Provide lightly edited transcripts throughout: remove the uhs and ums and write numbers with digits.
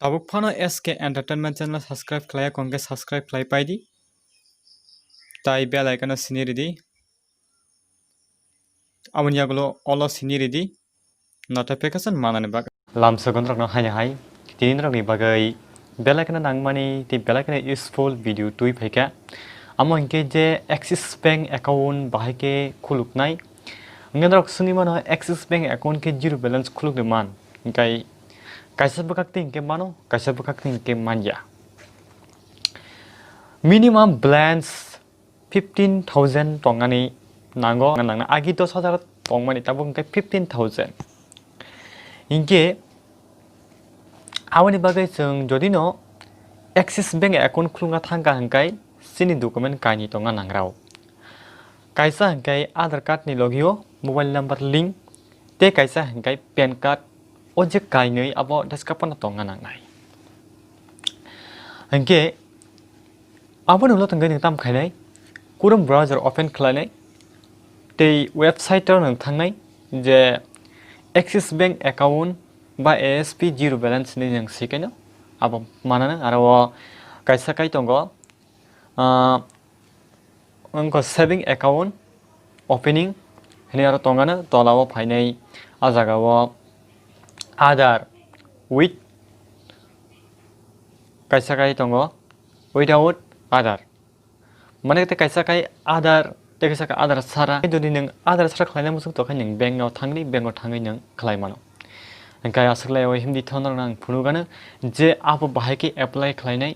Tabuk phano SK Entertainment channel subscribe Khwlai kongke subscribe Khwlai paidi. Tai bell icon sini ready. Aboni agulo olo sini ready. Notification manane bag. Lam segon rok no hai tini rok ni bagai bell icon nangmani ti bell icon useful video tui phaika. Amo inke je Axis Bank account bahai ke khuluknai. Ngen rok suni mano Axis Bank account ke zero balance khuluk de man. Kai kaisa bakakti inke mano kaisa bakakti inke manja. Minimum balance 15,000 tongani nango nangna agi 10,000 tongmani tabung ke 15,000 inke awani bagai jeng jodi no Axis Bank account khulunga thangka hangkai sini document kaini tonga nangrao kaisa hangkai Aadhaar card ni logio mobile number link te kaisa hangkai PAN card oje kainwi abo daskapana tonga nangnai hangke aboni ulo tanggai nang tam khainai kurang browser open khwlainai tei website nang thangnai je Axis Bank account ba ASP zero balance ni nang sikaino abo manana aro kaisa kai tongo ongkha saving account opening hini aro tongana tolao phainai ajagao Aadhaar with kaisa kai tongo without Aadhaar mane te kaisa kai Aadhaar te kaisa kai Aadhaar sara jodi nang Aadhaar sara khlaina musuk to khai nang bank au thangai nang khlai mano hingkai asaklai hindi thonor nang phunugana je abo bahai ke apply khlainai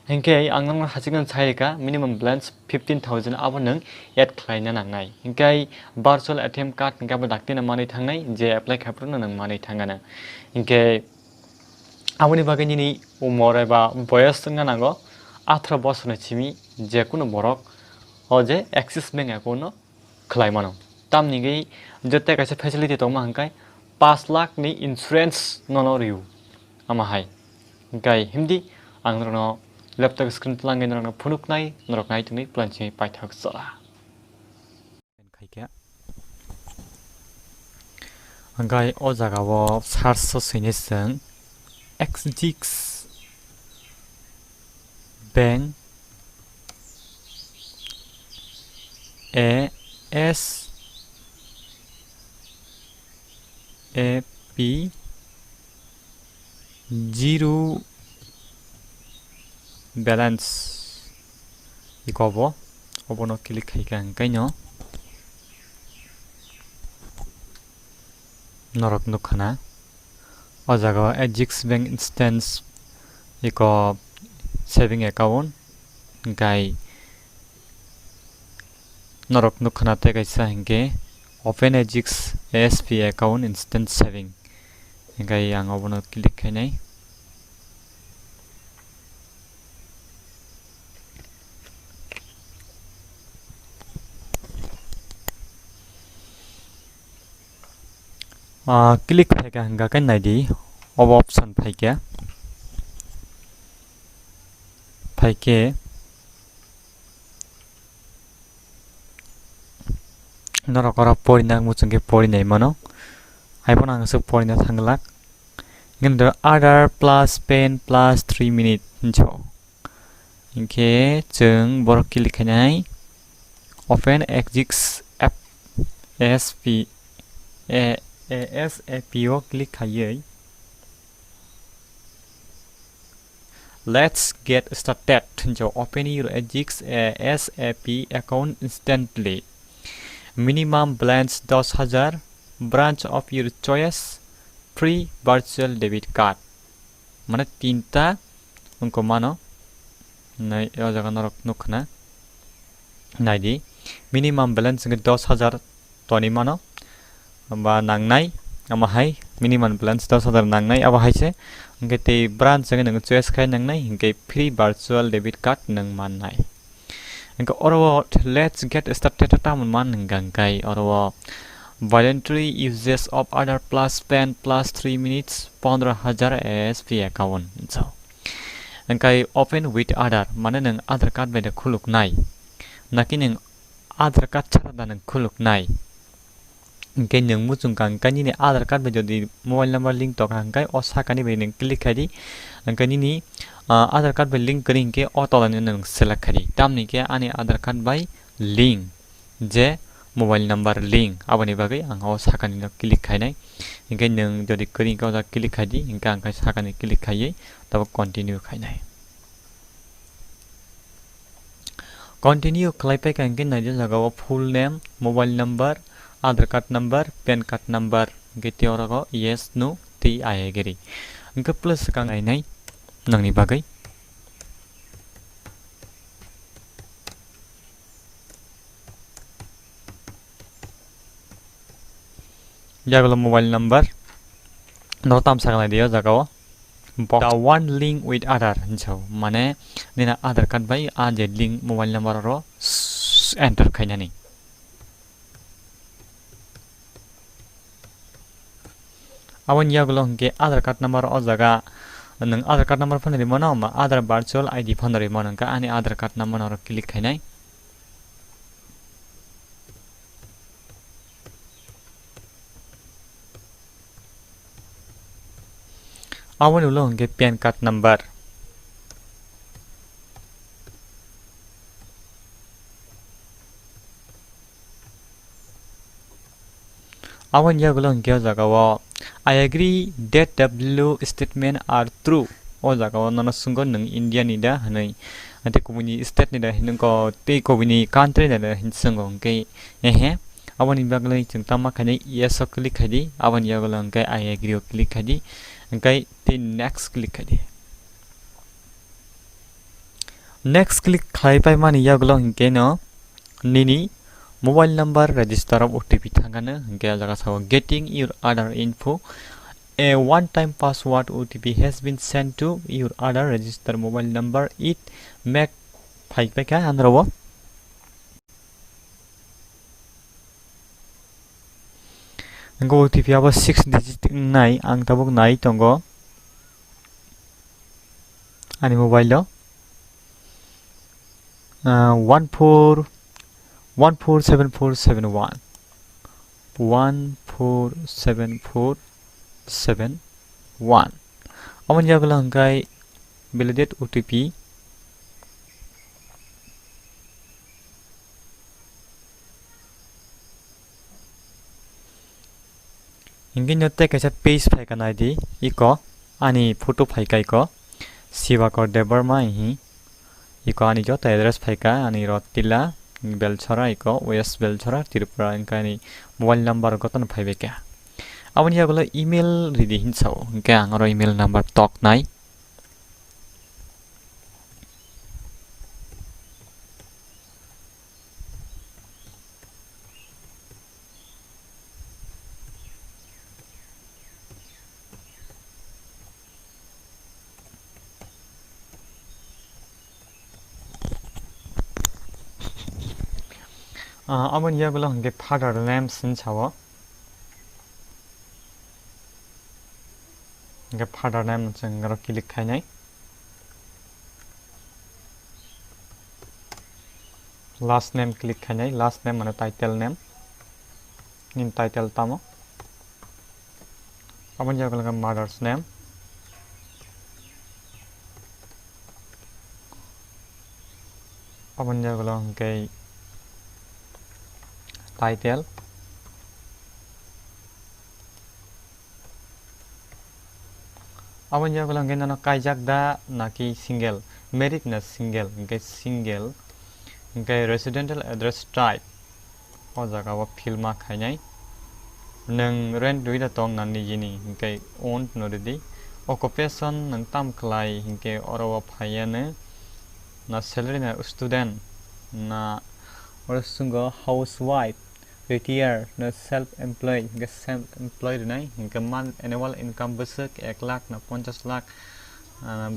hingkai angnang hasigan saika minimum balance 15,000 abo nang add khlaina nangnai hingkai virtual ATM card hingkai abo daktina mani thangnai je apply khapruna nang mani thangana hingkai aboni bagai nini umor ba boyas nga nango 18 বছর chimi je kuno borok oje Axis Bank account no khlai mano tamni gei jotte kaisa facility tongma hangkai 5 lakh ni insurance nono riu ama hai gai hindi angro laptop screen tlangai no phuluknai norok nai tuni planchi paithak sora khaikya gai o jaga wo sarso sinisang Axis Bank ASAP zero balance ikobo obono click haikan kaino norok nukhana o jaga Axis Bank instance iko saving account gai norok nukhana te kaisa hingke open Axis ASP account instant saving gai ang obono click khainai click phaika hanga kan naidi ob option phaika phaike norokora porina muchungke porinai mano aibon ang suk porina thanglak ngendo Aadhaar plus PAN plus 3 minute jo inke chung borok click khainai open Axis app ASP ASAPO click khaiei let's get started jo open your Axis ASAP account instantly minimum balance 10,000 branch of your choice free virtual debit card mane tinta ungko mano nai o jaga norok nukhna naidi minimum balance 10,000 toni mano ba nangnai ama hai minimum balance 10,000 nangnai aba haise hingke te branch jang nang choice khai nangnai hingke free virtual debit card nang mannai hingke oro let's get started tamon man hingkai oro voluntary uses of Aadhaar plus PAN plus 3 minutes 15,000 ASP account so hingkai open with Aadhaar mane nang Aadhaar card beda khuluknai naki nang Aadhaar card chara nang khuluknai hingke nung muchung kang kai nini Aadhaar card bai jodi mobile number link to hangkai o sakani bai nung click khai di hingke nini Aadhaar card bai link kori hingke o tolani nung select khai di tamni ke ani Aadhaar card bai link je mobile number link aboni bagai ang o sakani no click khainai hingke nung jodi kori hingke o click khai di hingke ang kai sakani click khaiye tabo continue khainai continue khlaipai hingke naija jagao full name mobile number Aadhaar card number pan card number hingke teorago yes no ti ayegeri hingke plus kang ainai nangni bagai jagalo mobile number no tam saknai dio jagao the one link with Aadhaar hinchau mane nina Aadhaar card bai a je link mobile number ro enter khainani awan yaglo hingke Aadhaar card number o jaga nung Aadhaar card number phanari mono ma Aadhaar virtual ID phanari mono ka ani Aadhaar card number ro click khainai awan ulo hingke pan card number awan yaglo hingke jagao I agree that W statement are true o jagao nana sungo nung India ni da hanai ate kubuni state ni da hinko te kubuni country da hinsungo hingke ehe awan ibaglai chungtama khane yes o click khadi awan yaglo hingke I agree o click khadi hingke te next click khadi next click khlaipai mani yaglo hingke no nini mobile number register of OTP thangana hingke jaga saw getting your Aadhaar info a one-time password OTP has been sent to your Aadhaar register mobile number it make phai ka andrawo hingke OTP abo 6 digit nai ang tabuk nai tongo ani mobile lo 147471 147471 awan jagala hangkai validate OTP hingke note kaisa page phai kanai di iko ani photo phai kai ko siwa ko debarma hi iko ani jota address phai ka ani rotila belchara iko west belchara tripura ingkani mobile number goton phaibe ka awan yagolo email ridi hinsau hingke angaro email number tok nai awan yagolo hingke father name sinchawo hingke father name jengro click khainai last name click khainai last name mane title name nin title tamo awan yagolo mother's name awan yagolo hingke title awan yagolo hingke nano kaijak da naki single married na single hingke single hingke residential address type o jaga o fill ma khainai nung rent duida tong na nijini hingke owned no redi occupation nung tam khlai hingke oro phaiane na salary na student na orsungo housewife retired na self-employed hingke self-employed nai hingke month annual income besok 1 lakh na 50 lakh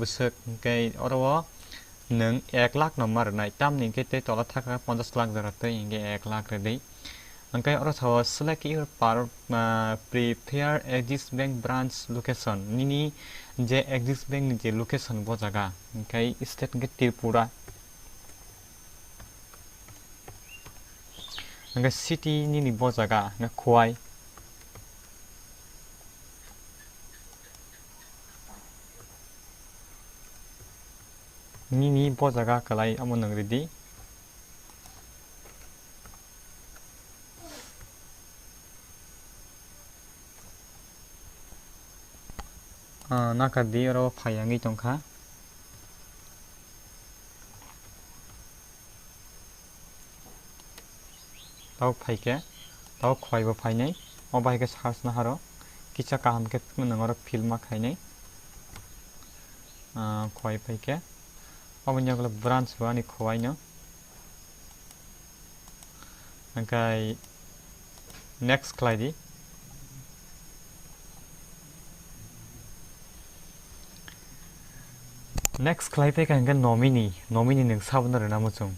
besok hingke oro nung 1 lakh no mar nai tam ni hingke te tola thaka 50 lakh jarate hingke 1 lakh redi hingke oro thaw select your prepare Axis Bank branch location nini je Axis Bank ni je location bo jaga hingke state hingke Tripura hingke city nini bo jaga Khwlai nini bojaga khwlai amo nang redi nakadi oro phayangi tongkha tau phaike tau khwai bo phainai obai ke sars na haro kicha kaham ke nangor film ma khainai khwai phaike aboni golo branch bo ani khwai no angkai next khlai di next khlai phaike angka nomini nang sabna rena muchung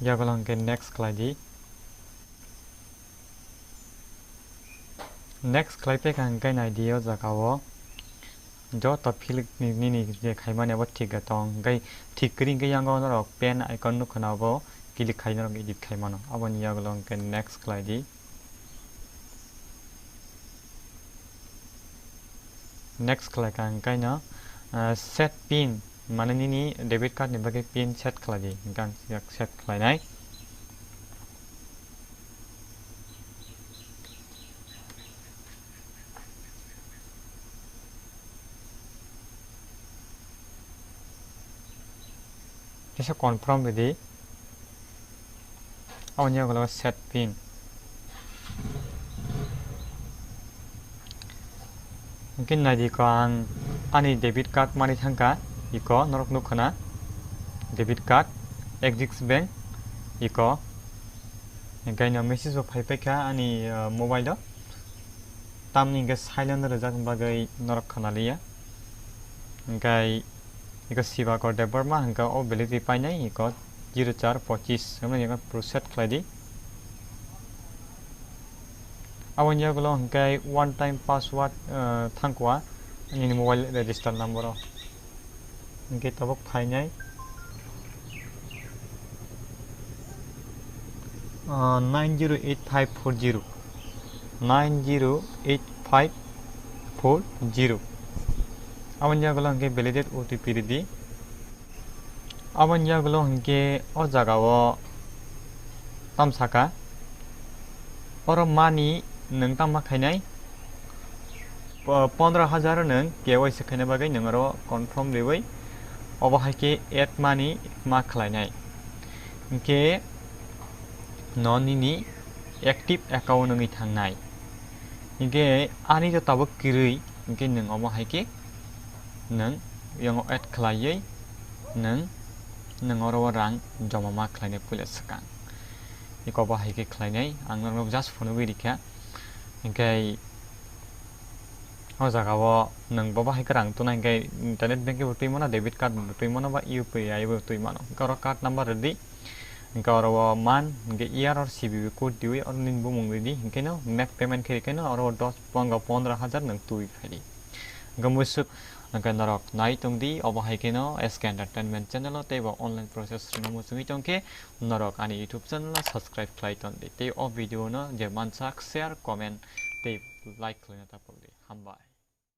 Yagolang ke next khlai di next khlai pe kan kai nai dio jakawo jo to philik nini je khaimane bo thik atong gai thik kring ke yang gon rok pen icon nu khanawo kilik khaina rok edit khaimano aboni yagolang ke next khlai di next khlai kan kai na set pin mane nini debit card ni bage pin set khlai di kan set khlai nai bisa confirm bedi awalnya kalau set pin mungkin nadi kan ani debit card mani thangka iko norok nukhana debit card Axis Bank iko gaina message of phaika ani mobile do tamni ge silent rejak bagai norok khana liya gai iko siba ko debar ma hangka o validity painai iko 0425 हमने यहाँ process कर दी अब यहाँ को हंके one time password थंकवा इन्हीं mobile register number इनके तब final 908540 908540 अब यहाँ को हंके वैलिडेट OTP दी अब यहाँ को हंके और जगह वो तमसाका और मानी नंग तम खाइनाय 15,000 नंग KYC खाइना बागै नंगरो कन्फर्म देबै अब हाइके एड मानी मा खलायनाय इनके ननिनि एक्टिव अकाउंट नंगै थांनाय इनके आनि जो तब किरै इनके नंग अब हाइके नंग यंग एड खलायै नंग नंगरो रां जमा मा खलायनाय पुलिस सका इको बाहाय के खलायनाय आं नंगो जास्ट फनो बिरिखा इनके हो जागावो नंग बाहाय के रां तो नाय इंटरनेट बैंक के बतै मना डेबिट कार्ड बतै मना बा UPI बतै मना करो कार्ड नंबर रेडी इनका और मान इनके ईआर और CVV कोड दिवे और निन बुमंग रेडी इनके नो नेक्स्ट पेमेंट के के नो और 15,000 नंग तुई खाली गमुसुक नंका नरक नाइ तंगदी अबहाय के नो SK एंटरटेनमेंट चैनल तेबो ऑनलाइन प्रोसेस रंगमु सुंगी तंके नरक आनि YouTube चैनल सब्सक्राइब खाइ तंदे ते ओ वीडियो न जे मानसाक शेयर कमेंट ते लाइक खालायना तापदे हामबाय